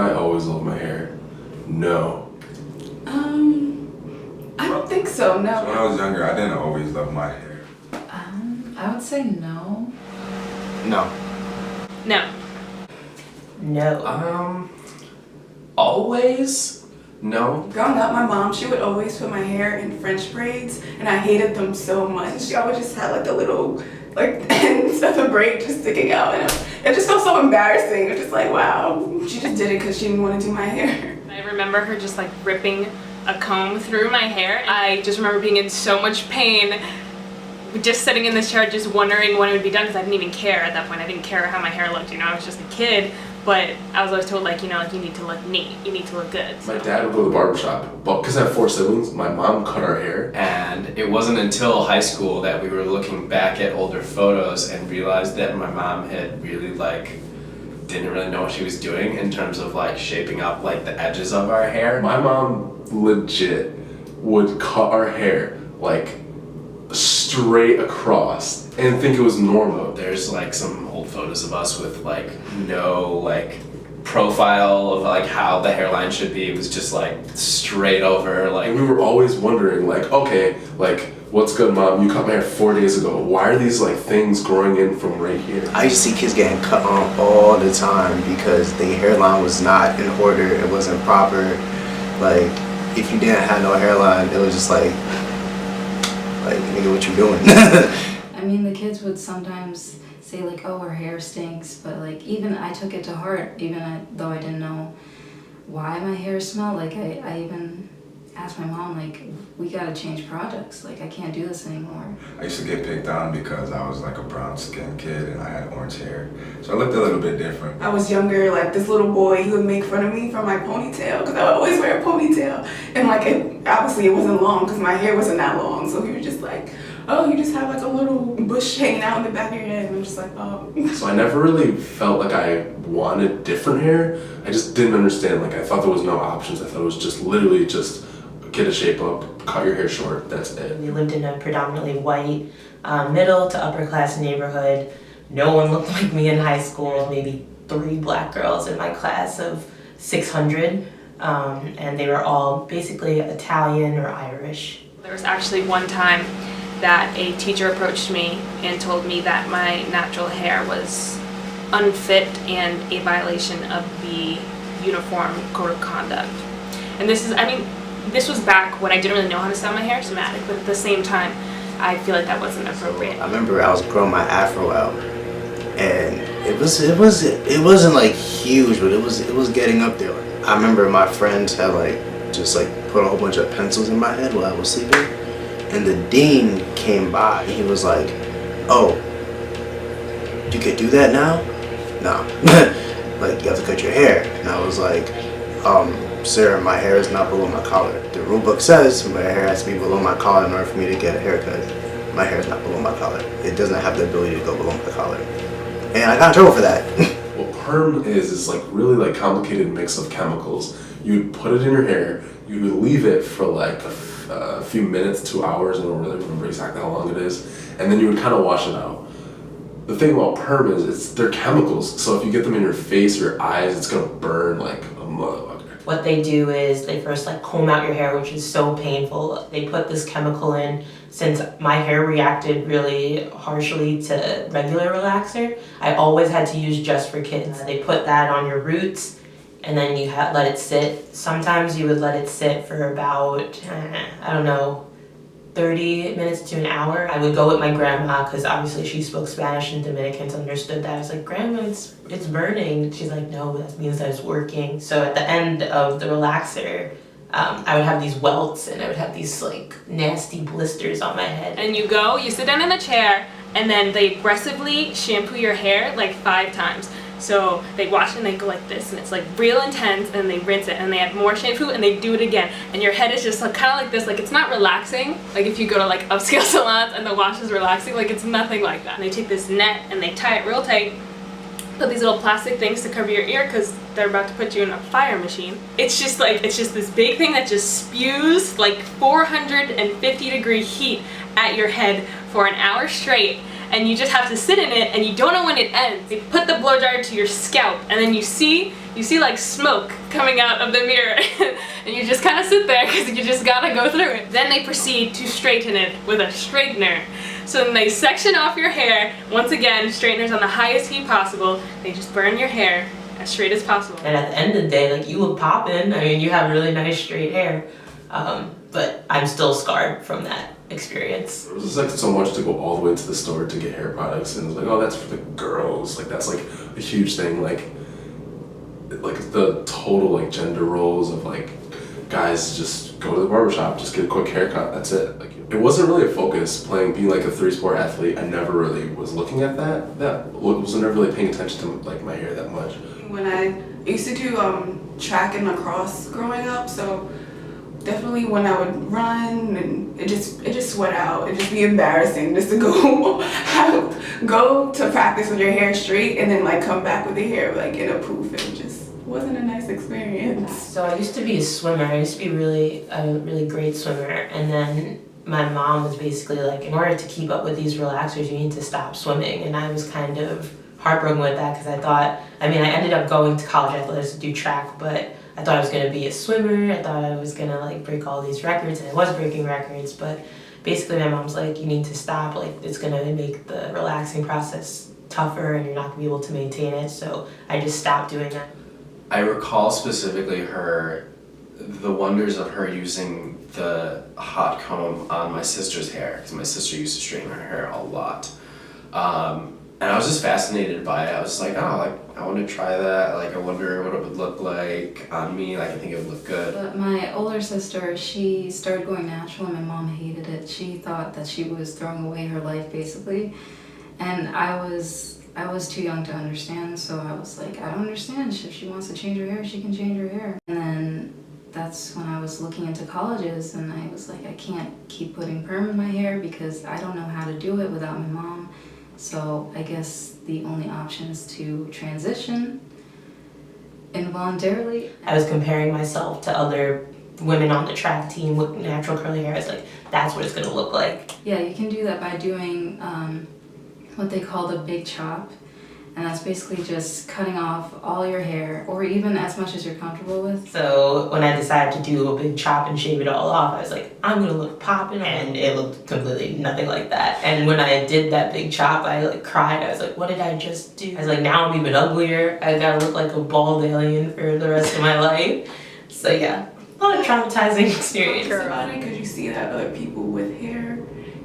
I always love my hair? No. I don't think so, no. So when I was younger, I didn't always love my hair. I would say no. No. No. No. Always? No. Growing up, my mom, she would always put my hair in French braids, and I hated them so much. She always just had like the little, like, ends of the braid just sticking out, and it just felt so embarrassing. It was just like, wow, she just did it because she didn't want to do my hair. I remember her just like ripping a comb through my hair. I just remember being in so much pain, just sitting in this chair just wondering when it would be done, because I didn't even care at that point. I didn't care how my hair looked, you know, I was just a kid. But I was always told, like, you know, like, you need to look neat, you need to look good. My dad would go to the barbershop, but because I have 4 siblings, my mom cut our hair. And it wasn't until high school that we were looking back at older photos and realized that my mom had really didn't really know what she was doing in terms of shaping up the edges of our hair. My mom legit would cut our hair straight across and think it was normal. There's some old photos of us with no profile of how the hairline should be. It was just straight over And we were always wondering okay, what's good, Mom? You cut my hair 4 days ago. Why are these things growing in from right here? I used to see kids getting cut on all the time because the hairline was not in order. It wasn't proper. If you didn't have no hairline, it was just nigga, what you doing? I mean, the kids would sometimes say oh, her hair stinks, but even I took it to heart, though I didn't know why my hair smelled. I even asked my mom, we gotta change products. I can't do this anymore. I used to get picked on because I was a brown skinned kid and I had orange hair. So I looked a little bit different. I was younger, this little boy, he would make fun of me for my ponytail, because I would always wear a ponytail. And obviously it wasn't long because my hair wasn't that long, so he was just oh, you just have a little bush hanging out in the back of your head. And I'm just oh. So I never really felt I wanted different hair. I just didn't understand. I thought there was no options. I thought it was just literally just get a shape up, cut your hair short, that's it. We lived in a predominantly white, middle to upper class neighborhood. No one looked like me in high school, maybe 3 black girls in my class of 600. And they were all basically Italian or Irish. There was actually one time that a teacher approached me and told me that my natural hair was unfit and a violation of the Uniform Code of Conduct. And this was back when I didn't really know how to style my hair, somatic, but at the same time, I feel that wasn't appropriate. I remember I was growing my afro out, and it wasn't huge, but it was getting up there. I remember my friends had just put a whole bunch of pencils in my head while I was sleeping, and the dean came by. He was like, "Oh, you could do that now? No, you have to cut your hair." And I was like, "Sir, my hair is not below my collar. The rule book says my hair has to be below my collar in order for me to get a haircut. My hair is not below my collar. It doesn't have the ability to go below my collar." And I got in trouble for that. What perm is really complicated mix of chemicals. You'd put it in your hair, you would leave it for a few minutes, 2 hours, I don't really remember exactly how long it is, and then you would kind of wash it out. The thing about perm is they're chemicals, so if you get them in your face or your eyes, it's gonna burn like a motherfucker. What they do is they first comb out your hair, which is so painful. They put this chemical in. Since my hair reacted really harshly to regular relaxer, I always had to use Just for Kids. They put that on your roots, and then you let it sit. Sometimes you would let it sit for about, 30 minutes to an hour. I would go with my grandma, because obviously she spoke Spanish and Dominicans understood that. I was like, "Grandma, it's burning." She's like, "No, that means that it's working." So at the end of the relaxer, I would have these welts and I would have these nasty blisters on my head. And you sit down in the chair, and then they aggressively shampoo your hair 5 times. So they wash it and they go like this, and it's real intense, and they rinse it and they add more shampoo and they do it again, and your head is just kind of like this, it's not relaxing if you go to upscale salons and the wash is relaxing, it's nothing like that. And they take this net and they tie it real tight, put these little plastic things to cover your ear because they're about to put you in a fire machine. It's just this big thing that just spews 450-degree heat at your head for an hour straight, and you just have to sit in it, and you don't know when it ends. They put the blow dryer to your scalp, and then you see you see like smoke coming out of the mirror and you just kind of sit there because you just gotta go through it. Then they proceed to straighten it with a straightener. So then they section off your hair. Once again, straightener's on the highest heat possible. They just burn your hair as straight as possible. And at the end of the day, like, you look poppin'. I mean, you have really nice straight hair. But I'm still scarred from that experience. It was just like so much to go all the way to the store to get hair products, and it was like, oh, that's for the girls. Like that's like a huge thing. Like the total like gender roles of like guys just go to the barbershop, just get a quick haircut. That's it. Like it wasn't really a focus being like a 3-sport athlete. I never really was looking at that. Wasn't never really paying attention to like my hair that much. When I used to do track and lacrosse growing up, so definitely when I would run and it just sweat out. It'd just be embarrassing just to go to practice with your hair straight and then like come back with your hair like in a poof. It just wasn't a nice experience. So I used to be a swimmer. I used to be a really great swimmer, and then my mom was basically like, in order to keep up with these relaxers, you need to stop swimming. And I was kind of heartbroken with that because I ended up going to college athletics to do track, but I thought I was going to be a swimmer. I thought I was going to like break all these records, and I was breaking records, but basically my mom's like, you need to stop. Like, it's going to make the relaxing process tougher and you're not going to be able to maintain it. So I just stopped doing that. I recall specifically the wonders of her using the hot comb on my sister's hair, because my sister used to straighten her hair a lot. And I was just fascinated by it. I was like, oh, like I want to try that. Like I wonder what it would look like on me. Like I think it would look good. But my older sister, she started going natural and my mom hated it. She thought that she was throwing away her life basically. And I was too young to understand, so I was like, I don't understand. If she wants to change her hair, she can change her hair. And then that's when I was looking into colleges and I was like, I can't keep putting perm in my hair because I don't know how to do it without my mom. So I guess the only option is to transition involuntarily. I was comparing myself to other women on the track team with natural curly hair. I was like, that's what it's gonna look like. Yeah, you can do that by doing what they call the big chop. And that's basically just cutting off all your hair, or even as much as you're comfortable with. So when I decided to do a big chop and shave it all off, I was like, I'm gonna look poppin', and it looked completely nothing like that. And when I did that big chop, I like cried. I was like, what did I just do? I was like, now I'm even uglier. I gotta look like a bald alien for the rest of my life. So yeah, a lot of traumatizing experience. It's funny because you see that other people with hair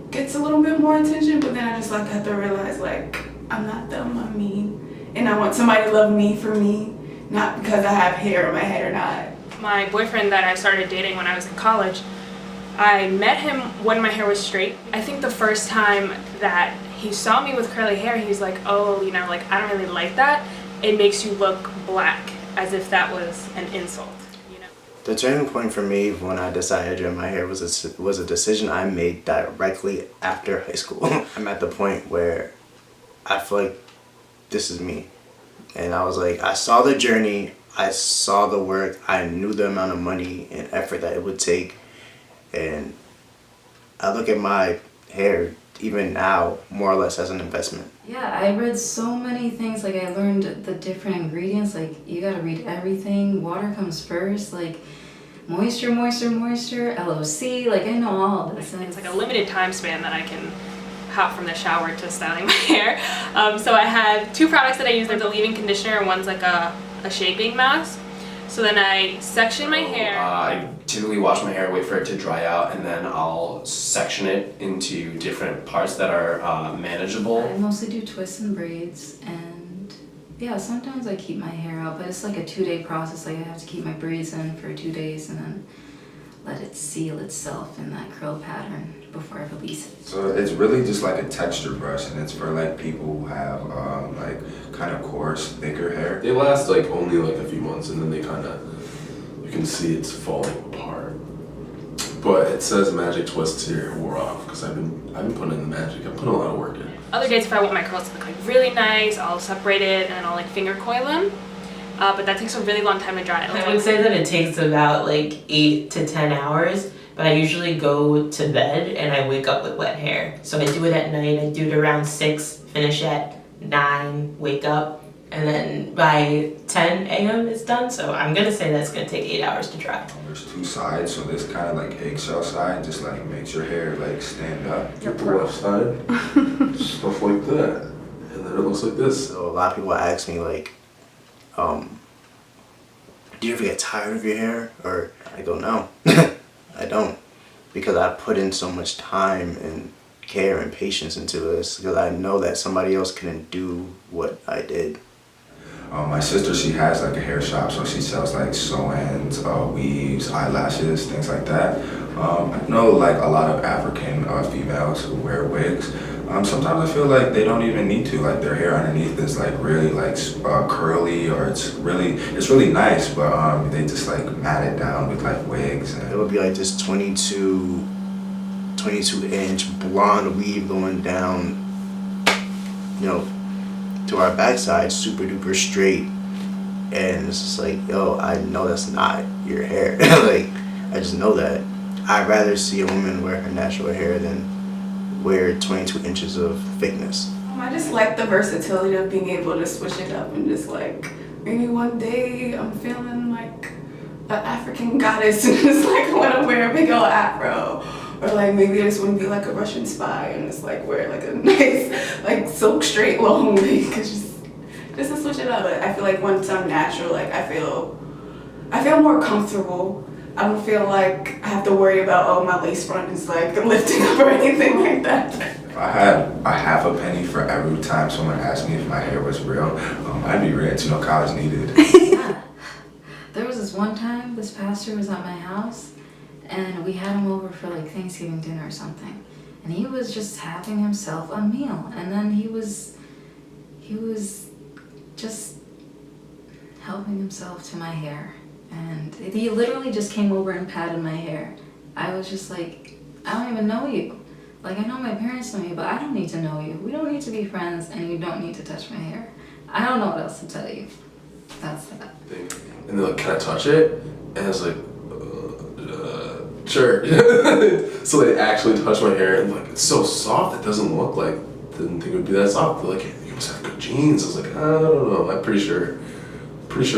gets a little bit more attention, but then I just like have to realize like, I'm not them, I'm me. And I want somebody to love me for me, not because I have hair in my head or not. My boyfriend that I started dating when I was in college, I met him when my hair was straight. I think the first time that he saw me with curly hair, he was like, oh, you know, like, I don't really like that. It makes you look black, as if that was an insult, you know? The turning point for me when I decided to dye my hair was a decision I made directly after high school. I'm at the point where I feel like this is me. And I was like, I saw the journey, I saw the work, I knew the amount of money and effort that it would take. And I look at my hair, even now, more or less as an investment. Yeah, I read so many things. Like I learned the different ingredients. Like you gotta read everything. Water comes first. Like moisture, LOC. Like I know all of this. It's like a limited time span that I can hop from the shower to styling my hair. So I have two products that I use. There's a leave-in conditioner and one's like a shaping mask. So then I section my hair. I typically wash my hair, wait for it to dry out, and then I'll section it into different parts that are manageable. I mostly do twists and braids, and yeah, sometimes I keep my hair out, but it's like a 2-day process. Like I have to keep my braids in for 2 days and then let it seal itself in that curl pattern before I release it. So it's really just like a texture brush, and it's for like people who have like kind of coarse, thicker hair. They last like only like a few months, and then they kind of, you can see it's falling apart. But it says magic twist till your hair wore off, because I've been putting in the magic. I'm putting a lot of work in. Other days, if I want my curls to look like really nice, I'll separate it and I'll like finger coil them. But that takes a really long time to dry. I would say that it takes about like 8 to 10 hours, but I usually go to bed and I wake up with wet hair. So I do it at night. I do it around 6, finish at 9, wake up, and then by 10 a.m. it's done. So I'm gonna say that's gonna take 8 hours to dry. There's two sides, so this kind of like eggshell side just like makes your hair like stand up. Get the left side, stuff like that, and then it looks like this. So a lot of people ask me like, do you ever get tired of your hair? Or I go, no, I don't, because I put in so much time and care and patience into this, because I know that somebody else couldn't do what I did. My sister, she has like a hair shop, so she sells like sew-ins, weaves, eyelashes, things like that. I know like a lot of African females who wear wigs. Sometimes I feel like they don't even need to, like their hair underneath is like really like curly, or it's really nice, but they just like mat it down with like wigs. It would be like this 22-inch blonde weave going down, you know, to our backside, super duper straight, and it's just like, yo, I know that's not your hair. Like, I just know that. I'd rather see a woman wear her natural hair than wear 22 inches of thickness. I just like the versatility of being able to switch it up and just like, maybe one day I'm feeling like an African goddess and just like want to wear a big old afro. Or like maybe I just want to be like a Russian spy and just like wear like a nice like silk straight long wig, just to switch it up. But I feel like once I'm natural, like I feel more comfortable. I don't feel like I have to worry about, oh, my lace front is like lifting up or anything like that. If I had a half a penny for every time someone asked me if my hair was real, I'd be rich. You know, college needed. Yeah. There was this one time, this pastor was at my house, and we had him over for like Thanksgiving dinner or something, and he was just having himself a meal, and then he was just helping himself to my hair, and he literally just came over and patted my hair. I was just like, I don't even know you. Like, I know my parents know you, but I don't need to know you. We don't need to be friends, and you don't need to touch my hair. I don't know what else to tell you. That's that. And they're like, can I touch it? And I was like, sure. So they actually touched my hair, and like, it's so soft, it doesn't look like, didn't think it would be that soft. They're like, you must have good genes. I was like, I don't know. I'm pretty sure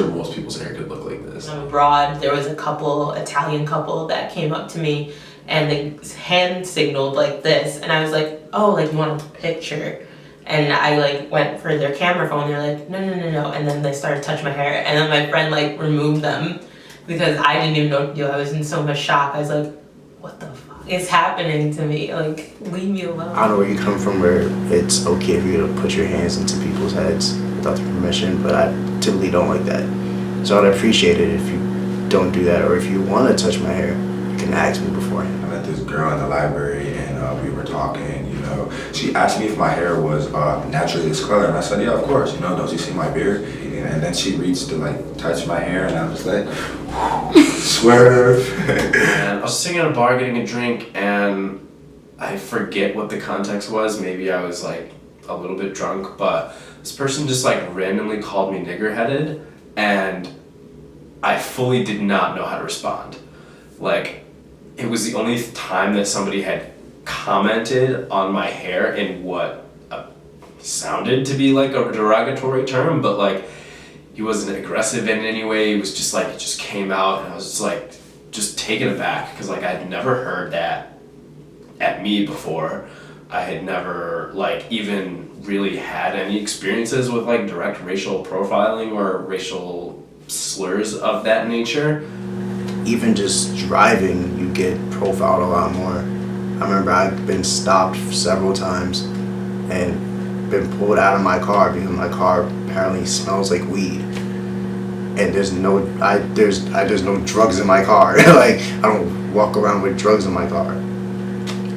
most people's hair could look like this. Abroad, there was a Italian couple that came up to me and they hand signaled like this, and I was like, oh, like you want a picture? And I like went for their camera phone. They're like, no, and then they started touching my hair, and then my friend like removed them because I didn't even know what to do. I was in so much shock. I was like, what the fuck is happening to me? Like, leave me alone. I don't know where you come from, where it's okay for you to put your hands into people's heads without their permission, but I typically don't like that. So I'd appreciate it if you don't do that, or if you want to touch my hair, you can ask me beforehand. I met this girl in the library, and we were talking, you know. She asked me if my hair was naturally this color, and I said, yeah, of course, you know, don't you see my beard? And then she reached to like touch my hair, and I was like, swerve. And I was sitting at a bar getting a drink, and I forget what the context was. Maybe I was like a little bit drunk, but this person just like randomly called me nigger-headed, and I fully did not know how to respond. Like, it was the only time that somebody had commented on my hair in what sounded to be like a derogatory term, but like, he wasn't aggressive in any way. He was just like, it just came out, and I was just like, just taken aback, because like I'd never heard that at me before. I had never like even really had any experiences with like direct racial profiling or racial slurs of that nature. Even just driving, you get profiled a lot more. I remember I've been stopped several times and been pulled out of my car because my car apparently smells like weed, and there's no drugs in my car. Like, I don't walk around with drugs in my car.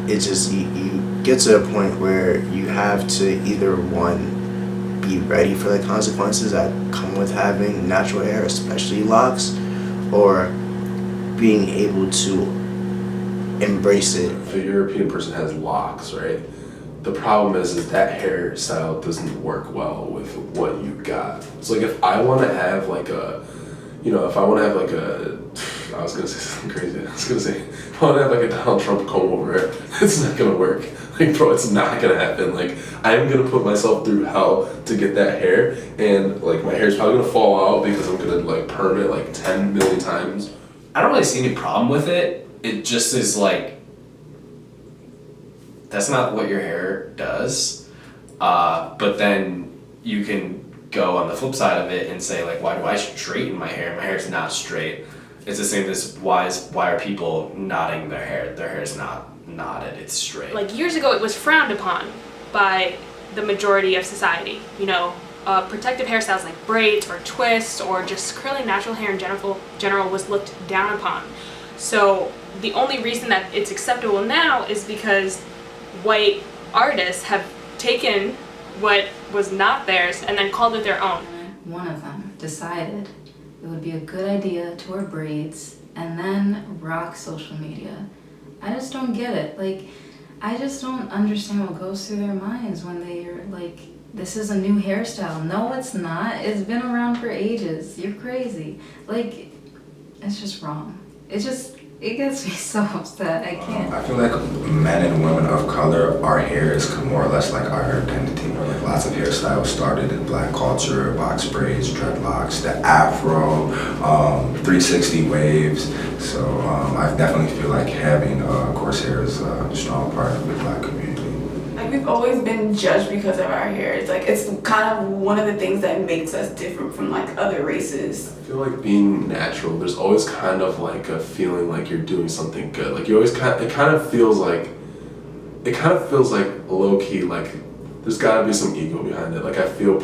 It's just you get to a point where you have to either, one, be ready for the consequences that come with having natural hair, especially locks, or being able to embrace it. If a European person has locks, right? The problem is that hairstyle doesn't work well with what you got. So like, if I want to have like a I was gonna say something crazy. I was gonna say, if I want to have like a Donald Trump comb over it, it's not gonna work. Like, bro, it's not gonna happen. Like, I'm gonna put myself through hell to get that hair, and like my hair's probably gonna fall out because I'm gonna like perm it like 10 million times. I don't really see any problem with it. It just is like, that's not what your hair does. But then you can go on the flip side of it and say like, why do I straighten my hair? My hair's not straight. It's the same as why are people knotting their hair? Their hair's not knotted, it's straight. Like years ago, it was frowned upon by the majority of society. You know, protective hairstyles like braids or twists or just curly natural hair in general was looked down upon. So the only reason that it's acceptable now is because white artists have taken what was not theirs and then called it their own. One of them decided it would be a good idea to wear braids and then rock social media. I just don't get it. Like, I just don't understand what goes through their minds when they're like, this is a new hairstyle. No, it's not. It's been around for ages. You're crazy. Like, it's just wrong. It gets me so upset. I can't. I feel like men and women of color, our hair is more or less like our identity. Like lots of hairstyles started in black culture, box braids, dreadlocks, the afro, 360 waves. So I definitely feel like having coarse hair is a strong part of the black community. Like, we've always been judged because of our hair. It's like, it's kind of one of the things that makes us different from like other races. I feel like being natural, there's always kind of like a feeling like you're doing something good. Like, you always it kind of feels like low key, like there's gotta be some ego behind it. Like, I feel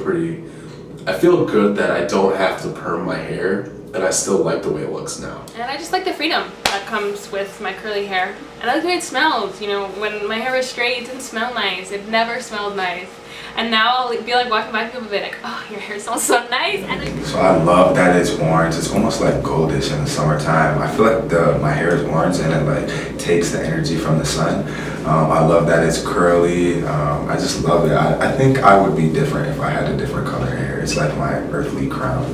good that I don't have to perm my hair, and I still like the way it looks now. And I just like the freedom that comes with my curly hair. And I like the way it smells. You know, when my hair was straight, it didn't smell nice. It never smelled nice. And now I'll be like walking by people and be like, oh, your hair smells so nice. And So I love that it's orange. It's almost like goldish in the summertime. I feel like my hair is orange and it like takes the energy from the sun. I love that it's curly. I just love it. I think I would be different if I had a different color hair. It's like my earthly crown.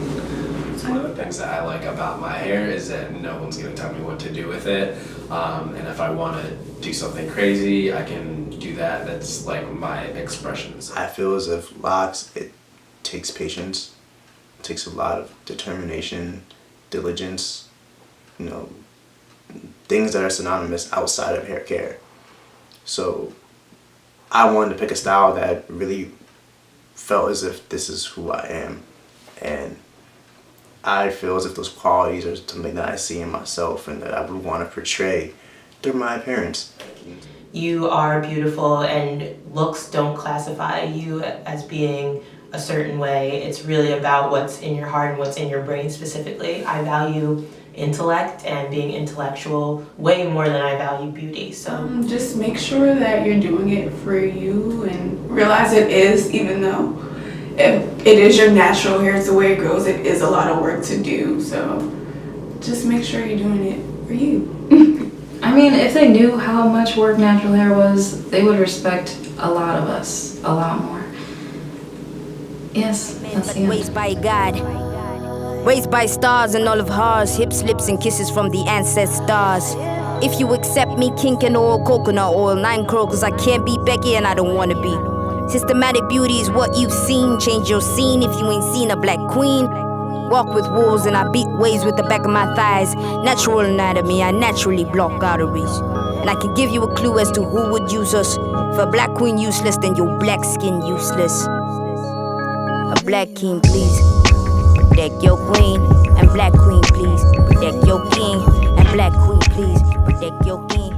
One of the things that I like about my hair is that no one's gonna tell me what to do with it. And if I wanna do something crazy, I can do that. That's like my expressions. I feel as if locks, it takes patience, it takes a lot of determination, diligence, you know, things that are synonymous outside of hair care. So I wanted to pick a style that really felt as if this is who I am. And I feel as if those qualities are something that I see in myself and that I would want to portray through my appearance. You are beautiful, and looks don't classify you as being a certain way. It's really about what's in your heart and what's in your brain specifically. I value intellect and being intellectual way more than I value beauty. So Just make sure that you're doing it for you and realize it is, even though it is your natural hair, it's the way it grows, it is a lot of work to do. So just make sure you're doing it for you. I mean, if they knew how much work natural hair was, they would respect a lot of us a lot more. Yes, that's the end. Raised by God, raised by stars and all of ours, hips, lips, and kisses from the ancestors. If you accept me, kink and oil, coconut oil, 9 crore, cause I can't be Becky and I don't wanna be. Systematic beauty is what you've seen. Change your scene if you ain't seen a black queen. Walk with wolves and I beat waves with the back of my thighs. Natural anatomy, I naturally block arteries. And I can give you a clue as to who would use us. If a black queen useless, then your black skin useless. A black king, please protect your queen. And black queen, please protect your king. And black queen, please protect your king.